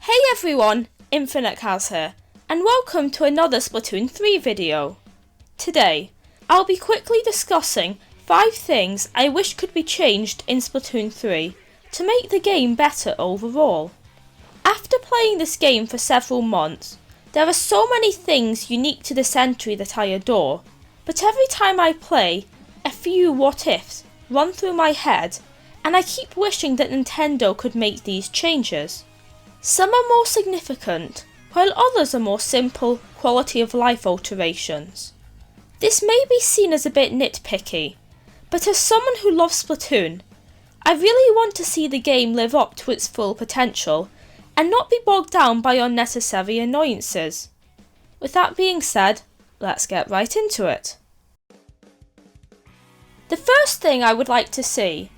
Hey everyone, InfiniteCaz here, and welcome to another Splatoon 3 video. Today, I'll be quickly discussing 5 things I wish could be changed in Splatoon 3 to make the game better overall. After playing this game for several months, there are so many things unique to this entry that I adore, but every time I play, a few what ifs run through my head, and I keep wishing that Nintendo could make these changes. Some are more significant, while others are more simple, quality of life alterations. This may be seen as a bit nitpicky, but as someone who loves Splatoon, I really want to see the game live up to its full potential and not be bogged down by unnecessary annoyances. With that being said, let's get right into it. The first thing I would like to see,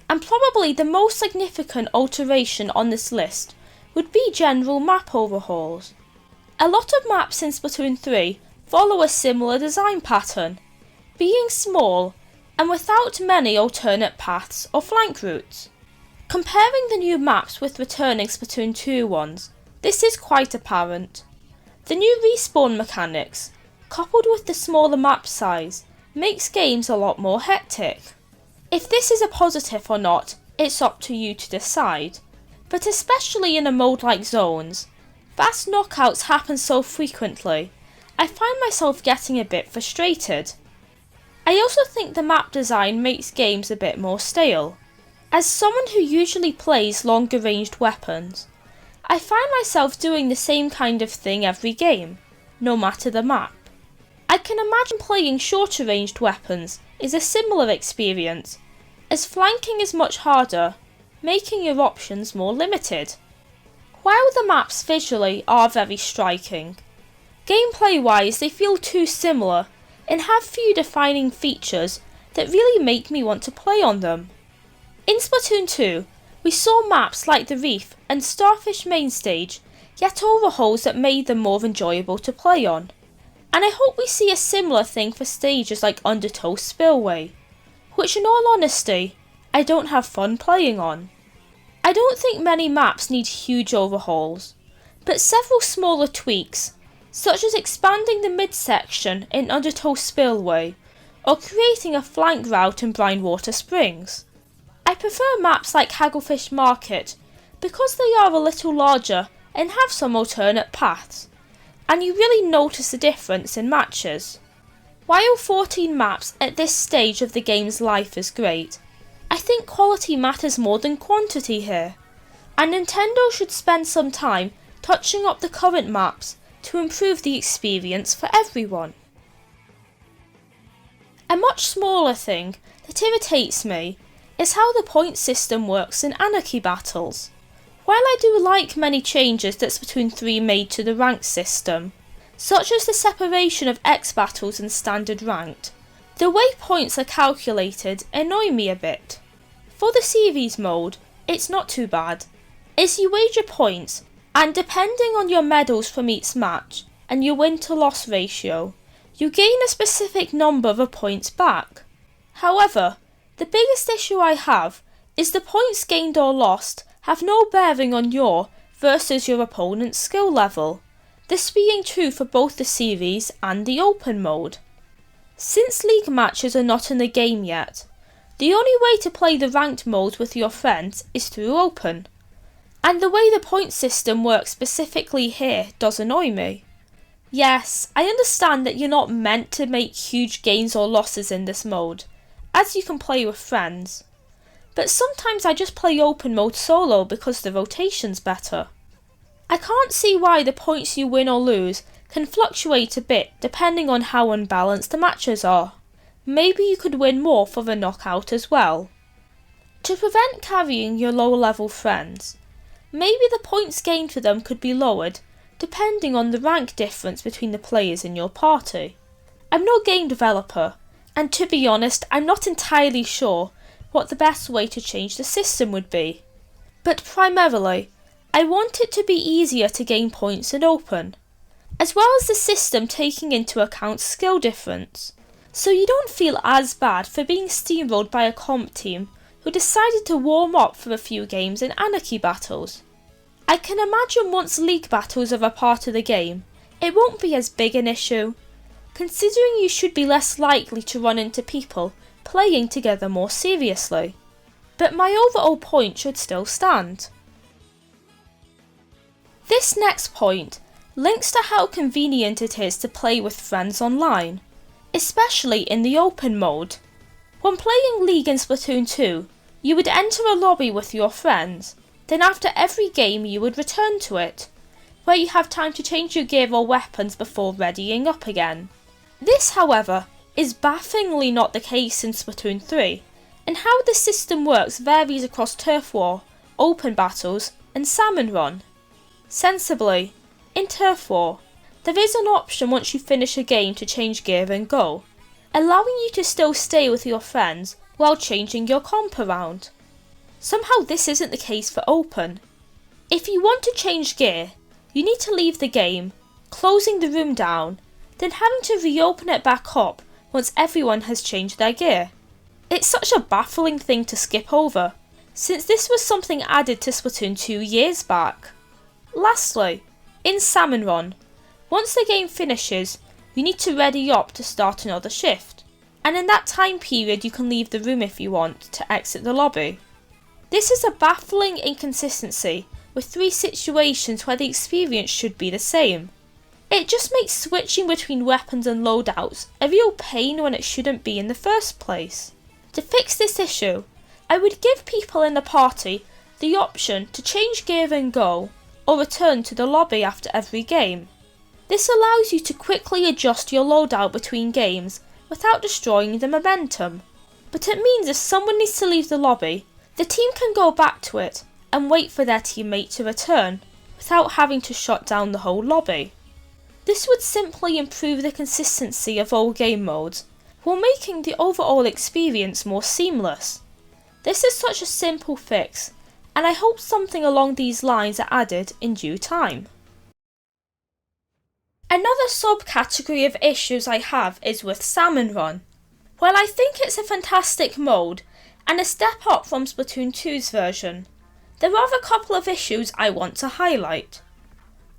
and probably the most significant alteration on this list, would be general map overhauls. A lot of maps in Splatoon 3 follow a similar design pattern, being small and without many alternate paths or flank routes. Comparing the new maps with returning Splatoon 2 ones, this is quite apparent. The new respawn mechanics, coupled with the smaller map size, makes games a lot more hectic. If this is a positive or not, it's up to you to decide. But especially in a mode like Zones, fast knockouts happen so frequently, I find myself getting a bit frustrated. I also think the map design makes games a bit more stale. As someone who usually plays longer ranged weapons, I find myself doing the same kind of thing every game, no matter the map. I can imagine playing shorter ranged weapons is a similar experience, as flanking is much harder, making your options more limited. While the maps visually are very striking, gameplay-wise they feel too similar and have few defining features that really make me want to play on them. In Splatoon 2, we saw maps like the Reef and Starfish main stage get overhauls that made them more enjoyable to play on, and I hope we see a similar thing for stages like Undertow Spillway, which in all honesty, I don't have fun playing on. I don't think many maps need huge overhauls, but several smaller tweaks, such as expanding the midsection in Undertow Spillway or creating a flank route in Brindwater Springs. I prefer maps like Hagglefish Market because they are a little larger and have some alternate paths, and you really notice the difference in matches. While 14 maps at this stage of the game's life is great, I think quality matters more than quantity here, and Nintendo should spend some time touching up the current maps to improve the experience for everyone. A much smaller thing that irritates me is how the point system works in Anarchy battles. While I do like many changes that Splatoon 3 made to the ranked system, such as the separation of X battles and standard ranked, the way points are calculated annoy me a bit. For the series mode, it's not too bad, as you wager points, and depending on your medals from each match and your win to loss ratio, you gain a specific number of points back. However, the biggest issue I have is the points gained or lost have no bearing on your versus your opponent's skill level, this being true for both the series and the open mode. Since league matches are not in the game yet, the only way to play the ranked mode with your friends is through open, and the way the point system works specifically here does annoy me. Yes, I understand that you're not meant to make huge gains or losses in this mode, as you can play with friends, but sometimes I just play open mode solo because the rotation's better. I can't see why the points you win or lose can fluctuate a bit depending on how unbalanced the matches are. Maybe you could win more for the knockout as well. To prevent carrying your low level friends, maybe the points gained for them could be lowered depending on the rank difference between the players in your party. I'm no game developer, and to be honest, I'm not entirely sure what the best way to change the system would be. But primarily, I want it to be easier to gain points in open, as well as the system taking into account skill difference, so you don't feel as bad for being steamrolled by a comp team who decided to warm up for a few games in Anarchy battles. I can imagine once league battles are a part of the game, it won't be as big an issue, considering you should be less likely to run into people playing together more seriously. But my overall point should still stand. This next point links to how convenient it is to play with friends online, especially in the open mode. When playing League in Splatoon 2, you would enter a lobby with your friends, then after every game you would return to it, where you have time to change your gear or weapons before readying up again. This, however, is bafflingly not the case in Splatoon 3, and how the system works varies across Turf War, Open Battles, and Salmon Run. Sensibly, in Turf War, there is an option once you finish a game to change gear and go, allowing you to still stay with your friends while changing your comp around. Somehow this isn't the case for Open. If you want to change gear, you need to leave the game, closing the room down, then having to reopen it back up once everyone has changed their gear. It's such a baffling thing to skip over, since this was something added to Splatoon 2 years back. Lastly, in Salmon Run, once the game finishes, you need to ready up to start another shift, and in that time period you can leave the room if you want to exit the lobby. This is a baffling inconsistency with 3 situations where the experience should be the same. It just makes switching between weapons and loadouts a real pain when it shouldn't be in the first place. To fix this issue, I would give people in the party the option to change gear and go, or return to the lobby after every game. This allows you to quickly adjust your loadout between games without destroying the momentum, but it means if someone needs to leave the lobby, the team can go back to it and wait for their teammate to return, without having to shut down the whole lobby. This would simply improve the consistency of all game modes, while making the overall experience more seamless. This is such a simple fix, and I hope something along these lines are added in due time. Another subcategory of issues I have is with Salmon Run. While I think it's a fantastic mode, and a step up from Splatoon 2's version, there are a couple of issues I want to highlight.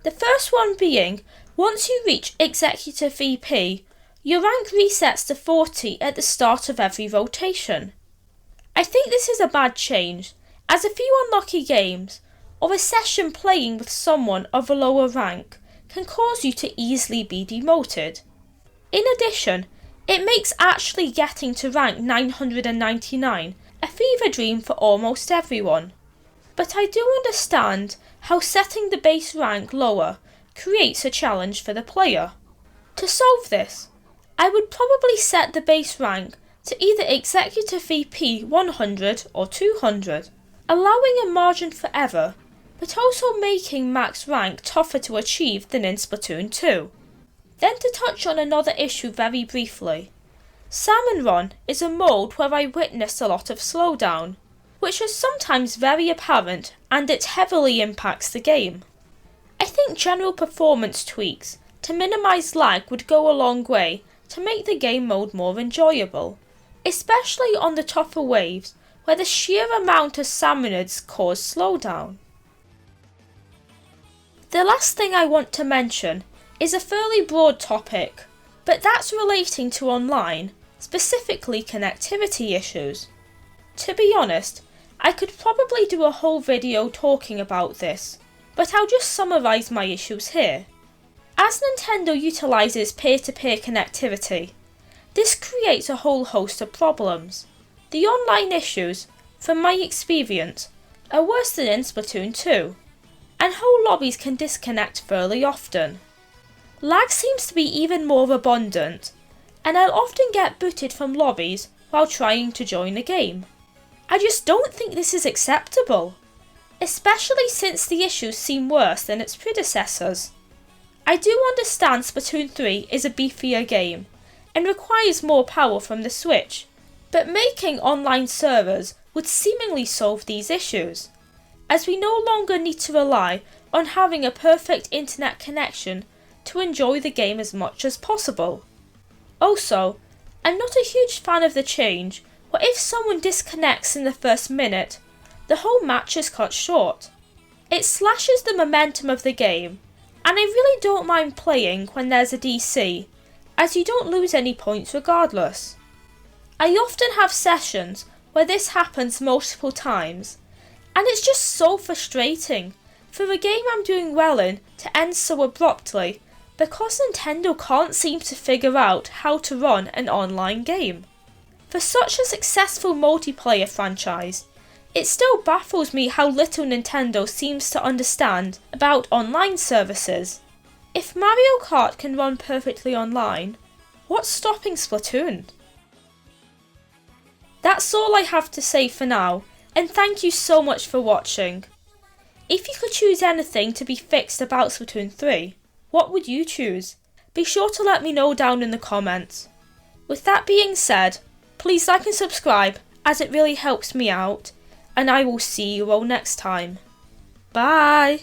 The first one being, once you reach Executive VP, your rank resets to 40 at the start of every rotation. I think this is a bad change, as a few unlucky games, or a session playing with someone of a lower rank, can cause you to easily be demoted. In addition, it makes actually getting to rank 999 a fever dream for almost everyone. But I do understand how setting the base rank lower creates a challenge for the player. To solve this, I would probably set the base rank to either Executive VP 100 or 200, allowing a margin for error, but also making max rank tougher to achieve than in Splatoon 2. Then to touch on another issue very briefly, Salmon Run is a mode where I witnessed a lot of slowdown, which is sometimes very apparent and it heavily impacts the game. I think general performance tweaks to minimise lag would go a long way to make the game mode more enjoyable, especially on the tougher waves where the sheer amount of salmonids cause slowdown. The last thing I want to mention is a fairly broad topic, but that's relating to online, specifically connectivity issues. To be honest, I could probably do a whole video talking about this, but I'll just summarise my issues here. As Nintendo utilises peer-to-peer connectivity, this creates a whole host of problems. The online issues, from my experience, are worse than in Splatoon 2, and whole lobbies can disconnect fairly often. Lag seems to be even more abundant, and I'll often get booted from lobbies while trying to join a game. I just don't think this is acceptable, especially since the issues seem worse than its predecessors. I do understand Splatoon 3 is a beefier game, and requires more power from the Switch, but making online servers would seemingly solve these issues, as we no longer need to rely on having a perfect internet connection to enjoy the game as much as possible. Also, I'm not a huge fan of the change where if someone disconnects in the first minute, the whole match is cut short. It slashes the momentum of the game, and I really don't mind playing when there's a DC, as you don't lose any points regardless. I often have sessions where this happens multiple times, and it's just so frustrating for a game I'm doing well in to end so abruptly because Nintendo can't seem to figure out how to run an online game. For such a successful multiplayer franchise, it still baffles me how little Nintendo seems to understand about online services. If Mario Kart can run perfectly online, what's stopping Splatoon? That's all I have to say for now, and thank you so much for watching. If you could choose anything to be fixed about Splatoon 3, what would you choose? Be sure to let me know down in the comments. With that being said, please like and subscribe as it really helps me out, and I will see you all next time. Bye!